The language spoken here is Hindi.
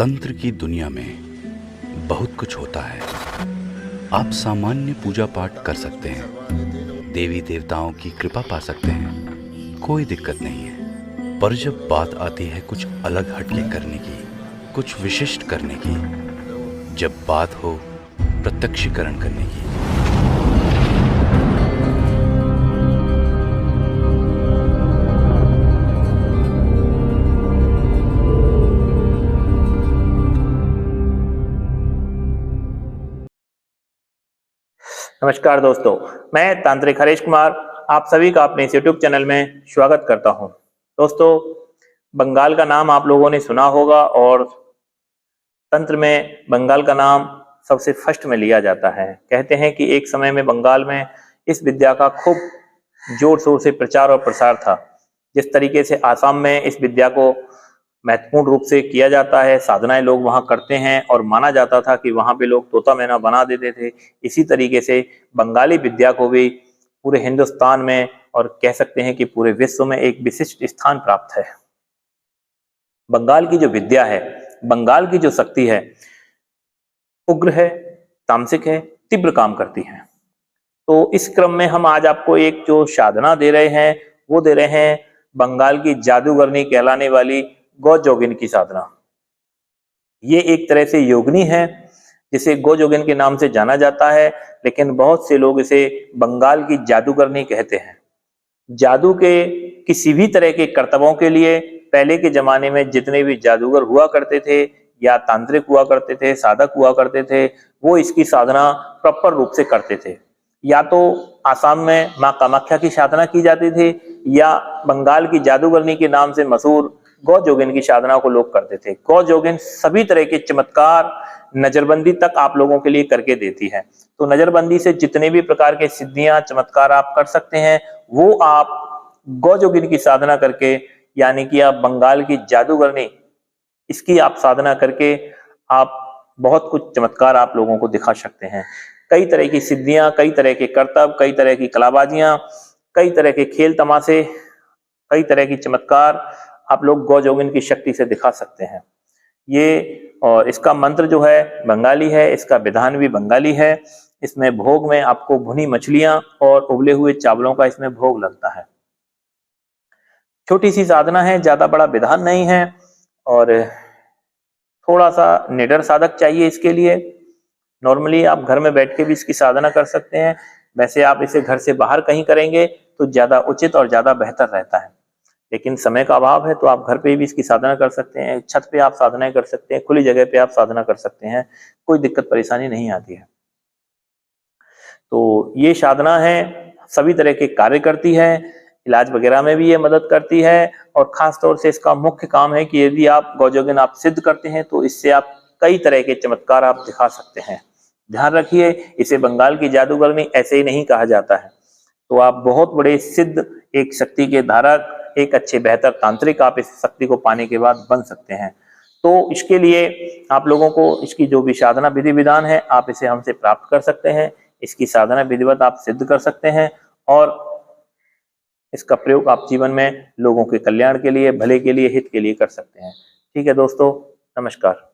तंत्र की दुनिया में बहुत कुछ होता है। आप सामान्य पूजा पाठ कर सकते हैं, देवी देवताओं की कृपा पा सकते हैं, कोई दिक्कत नहीं है। पर जब बात आती है कुछ अलग हटके करने की, कुछ विशिष्ट करने की, जब बात हो प्रत्यक्षीकरण करने की, नमस्कार दोस्तों, मैं तांत्रिक हरीश कुमार आप सभी का अपने यूट्यूब चैनल में स्वागत करता हूं। दोस्तों, बंगाल का नाम आप लोगों ने सुना होगा और तंत्र में बंगाल का नाम सबसे फर्स्ट में लिया जाता है। कहते हैं कि एक समय में बंगाल में इस विद्या का खूब जोर शोर से प्रचार और प्रसार था। जिस तरीके से आसाम में इस विद्या को महत्वपूर्ण रूप से किया जाता है, साधनाएं लोग वहां करते हैं और माना जाता था कि वहां पे लोग तोता मैना बना देते थे। इसी तरीके से बंगाली विद्या को भी पूरे हिंदुस्तान में और कह सकते हैं कि पूरे विश्व में एक विशिष्ट स्थान प्राप्त है। बंगाल की जो विद्या है, बंगाल की जो शक्ति है, उग्र है, तामसिक है, तीव्र काम करती है। तो इस क्रम में हम आज आपको एक जो साधना दे रहे हैं वो दे रहे हैं बंगाल की जादूगरनी कहलाने वाली गौ जोगिन की साधना। ये एक तरह से योगिनी है जिसे गौ जोगिन के नाम से जाना जाता है, लेकिन बहुत से लोग इसे बंगाल की जादूगरनी कहते हैं। जादू के किसी भी तरह के कर्तव्यों के लिए पहले के जमाने में जितने भी जादूगर हुआ करते थे या तांत्रिक हुआ करते थे, साधक हुआ करते थे, वो इसकी साधना प्रॉपर रूप से करते थे। या तो आसाम में माँ कामाख्या की साधना की जाती थी या बंगाल की जादूगरनी के नाम से मशहूर गौ जोगिन की साधना को लोग करते थे। गौ जोगिन सभी तरह के चमत्कार नजरबंदी तक आप लोगों के लिए करके देती है। तो नजरबंदी से जितने भी प्रकार के सिद्धियां चमत्कार आप कर सकते हैं वो आप गौ जोगिन की साधना करके, यानी कि आप बंगाल की जादूगरनी इसकी आप साधना करके आप बहुत कुछ चमत्कार आप लोगों को दिखा सकते हैं। कई तरह की सिद्धियां, कई तरह के करतब, कई तरह की कलाबाजियां, कई तरह के खेल तमाशे, कई तरह की चमत्कार आप लोग गौ जोगिन की शक्ति से दिखा सकते हैं। ये और इसका मंत्र जो है बंगाली है, इसका विधान भी बंगाली है। इसमें भोग में आपको भुनी मछलियां और उबले हुए चावलों का इसमें भोग लगता है। छोटी सी साधना है, ज्यादा बड़ा विधान नहीं है और थोड़ा सा निडर साधक चाहिए इसके लिए। नॉर्मली आप घर में बैठ के भी इसकी साधना कर सकते हैं। वैसे आप इसे घर से बाहर कहीं करेंगे तो ज्यादा उचित और ज्यादा बेहतर रहता है, लेकिन समय का अभाव है तो आप घर पे भी इसकी साधना कर सकते हैं, छत पे आप साधनाएं कर सकते हैं, खुली जगह पे आप साधना कर सकते हैं, कोई दिक्कत परेशानी नहीं आती है। तो ये साधना है, सभी तरह के कार्य करती है, इलाज वगैरह में भी ये मदद करती है और खास तौर से इसका मुख्य काम है कि यदि आप गौ जोगिन आप सिद्ध करते हैं तो इससे आप कई तरह के चमत्कार आप दिखा सकते हैं। ध्यान रखिए, इसे बंगाल की जादूगरनी ऐसे ही नहीं कहा जाता है। तो आप बहुत बड़े सिद्ध, एक शक्ति के धारक, एक अच्छे बेहतर तांत्रिक आप इस शक्ति को पाने के बाद बन सकते हैं। तो इसके लिए आप लोगों को इसकी जो भी साधना विधि विधान है आप इसे हमसे प्राप्त कर सकते हैं। इसकी साधना विधिवत आप सिद्ध कर सकते हैं और इसका प्रयोग आप जीवन में लोगों के कल्याण के लिए, भले के लिए, हित के लिए कर सकते हैं। ठीक है दोस्तों, नमस्कार।